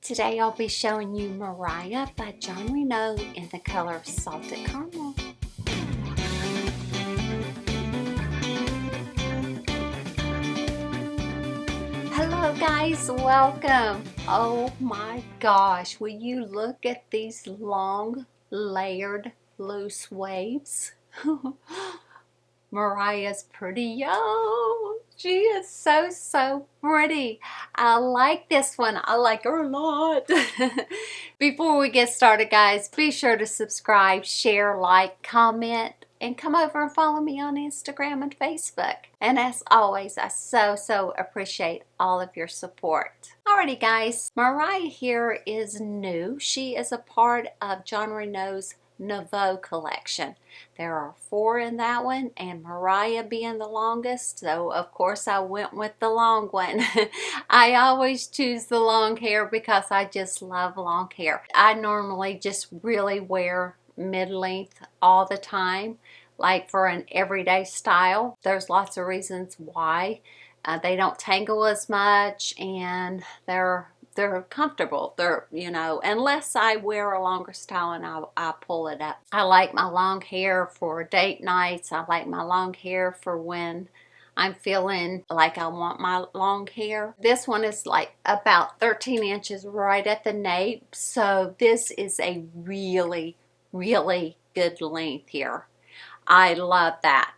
Today I'll be showing you Mariah by Jon Renau in the color Salted Caramel. Hello guys, welcome. Oh my gosh, will you look at these long layered loose waves? Mariah's pretty, yo. She is so pretty. I like this one. I like her a lot. Before we get started, guys, be sure to subscribe, share, like, comment, and come over and follow me on Instagram and Facebook. And as always, I so appreciate all of your support. Alrighty guys, Mariah here is new. She is a part of Jon Renau's Nouveau collection. There are 4 in that one, and Mariah being the longest, so of course I went with the long one. I always choose the long hair because I just love long hair. I normally just really wear mid-length all the time, like for an everyday style. There's lots of reasons why. They don't tangle as much, and they're comfortable. They're, you know, unless I wear a longer style and I pull it up. I like my long hair for date nights. I like my long hair for when I'm feeling like I want my long hair. This one is like about 13 inches right at the nape. So this is a really good length here. I love that.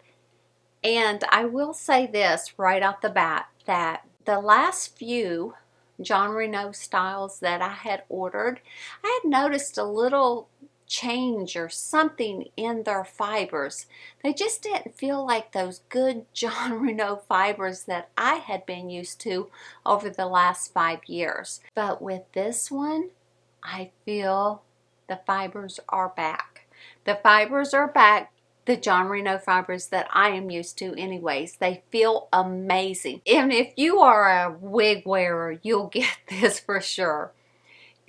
And I will say this right off the bat, that the last few Jon Renau styles that I had ordered, I had noticed a little change or something in their fibers. They just didn't feel like those good Jon Renau fibers that I had been used to over the last 5 years. But with this one, I feel the fibers are back. The fibers are back. The Jon Renau fibers that I am used to anyways. They feel amazing. And if you are a wig wearer, you'll get this for sure.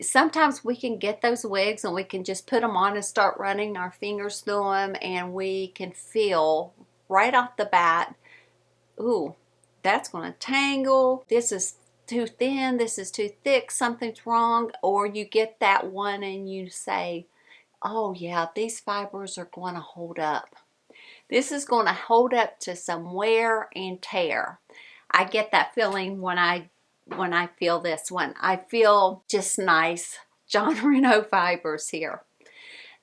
Sometimes we can get those wigs and we can just put them on and start running our fingers through them, and we can feel right off the bat, ooh, that's going to tangle. This is too thin. This is too thick. Something's wrong. Or you get that one and you say, oh yeah, these fibers are going to hold up. This is going to hold up to some wear and tear. I get that feeling when I feel this one. I feel just nice Jon Renau fibers here.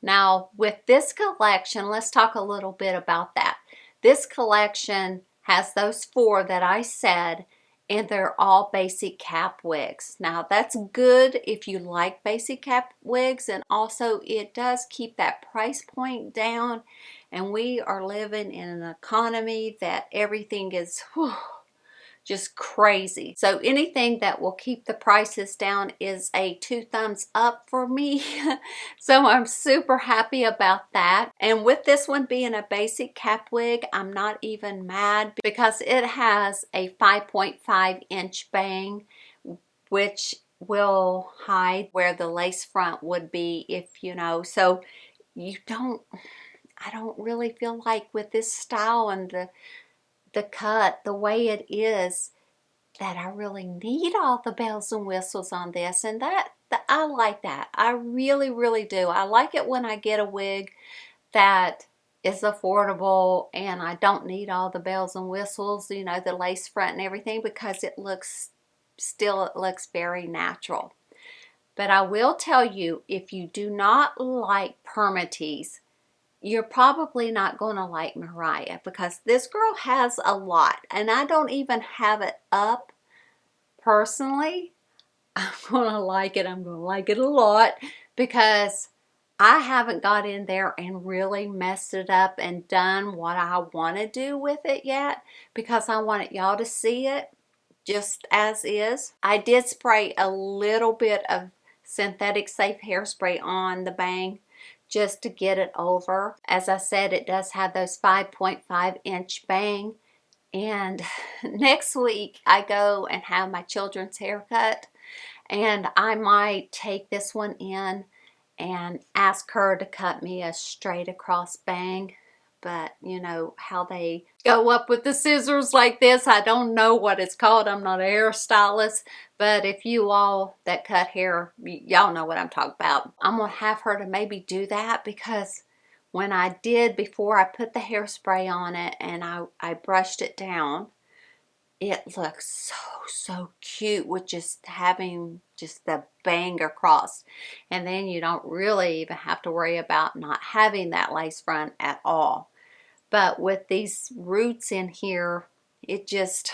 Now with this collection, let's talk a little bit about that. This collection has those 4 that I said, and they're all basic cap wigs. Now that's good if you like basic cap wigs, and also it does keep that price point down, and we are living in an economy that everything is just crazy. So anything that will keep the prices down is a 2 thumbs up for me. So I'm super happy about that. And with this one being a basic cap wig, I'm not even mad because it has a 5.5 inch bang, which will hide where the lace front would be, if you know. So I don't really feel like with this style and the cut, the way it is, that I really need all the bells and whistles on this, and I like that. I really do. I like it when I get a wig that is affordable and I don't need all the bells and whistles, you know, the lace front and everything, because it looks very natural. But I will tell you, if you do not like permatease, you're probably not going to like Mariah, because this girl has a lot, and I don't even have it up personally. I'm going to like it. I'm going to like it a lot because I haven't got in there and really messed it up and done what I want to do with it yet, because I wanted y'all to see it just as is. I did spray a little bit of synthetic safe hairspray on the bang just to get it over. As I said, it does have those 5.5 inch bang. And next week I go and have my children's haircut, and I might take this one in and ask her to cut me a straight across bang, but you know how they go up with the scissors like this. I don't know what it's called. I'm not a hairstylist, but if you all that cut hair, y'all know what I'm talking about. I'm gonna have her to maybe do that, because when I did, before I put the hairspray on it and I brushed it down, it looks so cute with just having just the bang across. And then you don't really even have to worry about not having that lace front at all. But with these roots in here, it just,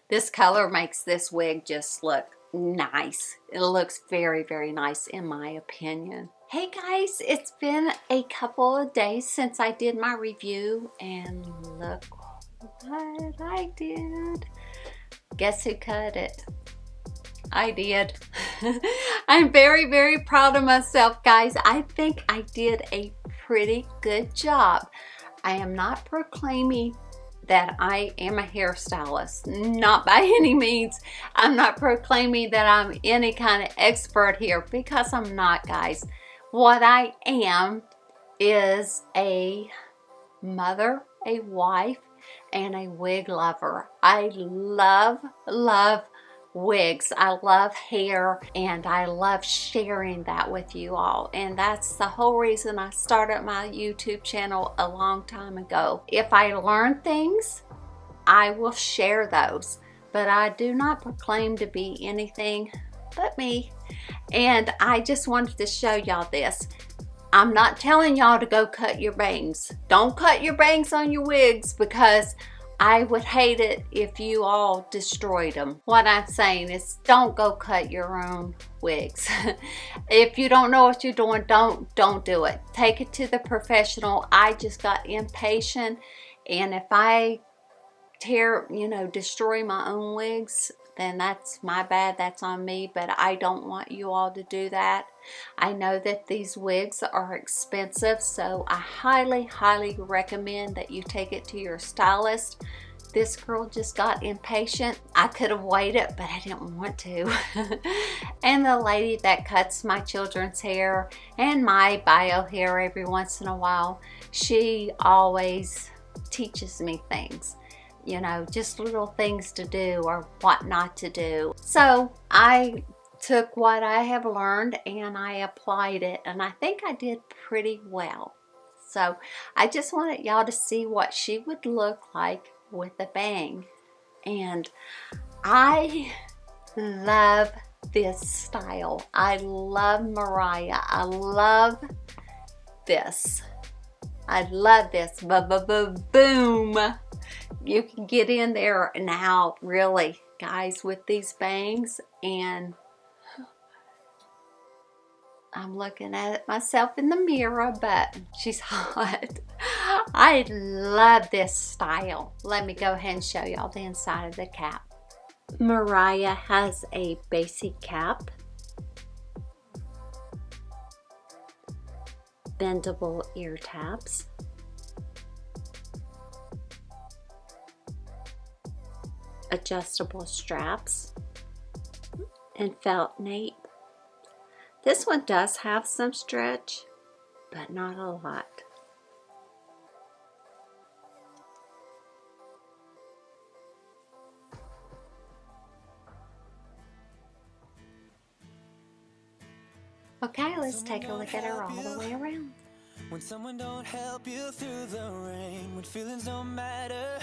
this color makes this wig just look nice. It looks very, very nice in my opinion. Hey guys, it's been a couple of days since I did my review, and look what I did. Guess who cut it? I did. I'm very, very proud of myself, guys. I think I did a pretty good job. I am not proclaiming that I am a hairstylist, not by any means. I'm not proclaiming that I'm any kind of expert here, because I'm not, guys. What I am is a mother, a wife, and a wig lover. I love wigs. I love hair, and I love sharing that with you all. And that's the whole reason I started my YouTube channel a long time ago. If I learn things, I will share those, but I do not proclaim to be anything but me. And I just wanted to show y'all this. I'm not telling y'all to go cut your bangs. Don't cut your bangs on your wigs, because I would hate it if you all destroyed them. What I'm saying is, don't go cut your own wigs. If you don't know what you're doing, don't do it. Take it to the professional. I just got impatient, and if I destroy my own wigs, then that's my bad, that's on me, but I don't want you all to do that. I know that these wigs are expensive, so I highly recommend that you take it to your stylist. This girl just got impatient. I could have waited, but I didn't want to. And the lady that cuts my children's hair and my bio hair every once in a while, she always teaches me things. You know, just little things to do or what not to do. So I took what I have learned and I applied it, and I think I did pretty well. So I just wanted y'all to see what she would look like with a bang. And I love this style. I love MARIAH. I love this. I love this. Boom. You can get in there now, really, guys, with these bangs. And I'm looking at it myself in the mirror, but she's hot. I love this style. Let me go ahead and show y'all the inside of the cap. MARIAH has a basic cap, bendable ear tabs, adjustable straps, and felt nape. This one does have some stretch, but not a lot. Okay, let's take a look at her all the way around. When someone don't help you through the rain, when feelings don't matter,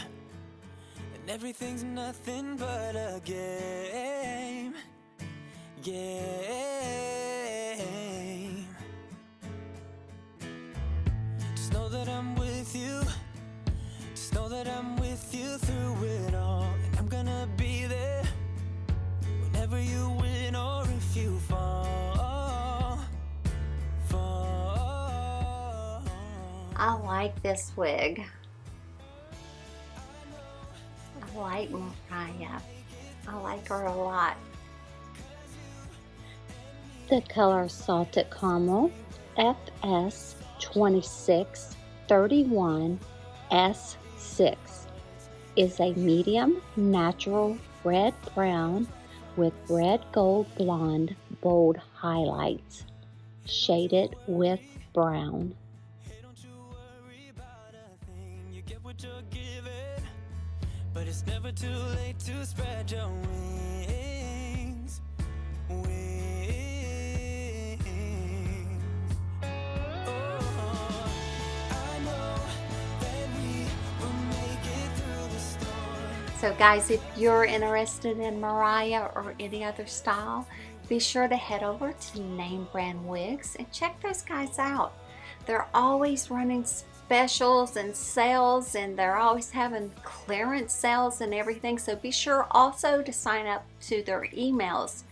and everything's nothing but a game. Just know that I'm with you. Just know that I'm with you through it all. And I'm gonna be there whenever you win or if you fall. I like this wig. I like MARIAH. I like her a lot. The color Salted Caramel FS26 31 S6 is a medium natural red brown with red gold blonde bold highlights shaded with brown. you're giving. But it's never too late to spread your wings. Wings. Oh, I know that we will make it through the storm. So guys, if you're interested in Mariah or any other style, be sure to head over to NameBrandWigs and check those guys out. They're always running specials and sales, and they're always having clearance sales and everything. So be sure also to sign up to their emails,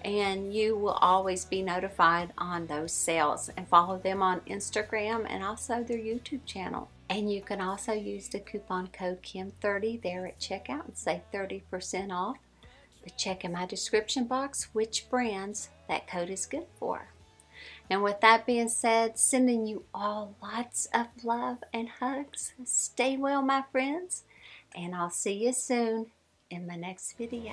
and you will always be notified on those sales, and follow them on Instagram and also their YouTube channel. And you can also use the coupon code KIM30 there at checkout and save 30% off. But check in my description box which brands that code is good for. And with that being said, sending you all lots of love and hugs. Stay well, my friends, and I'll see you soon in my next video.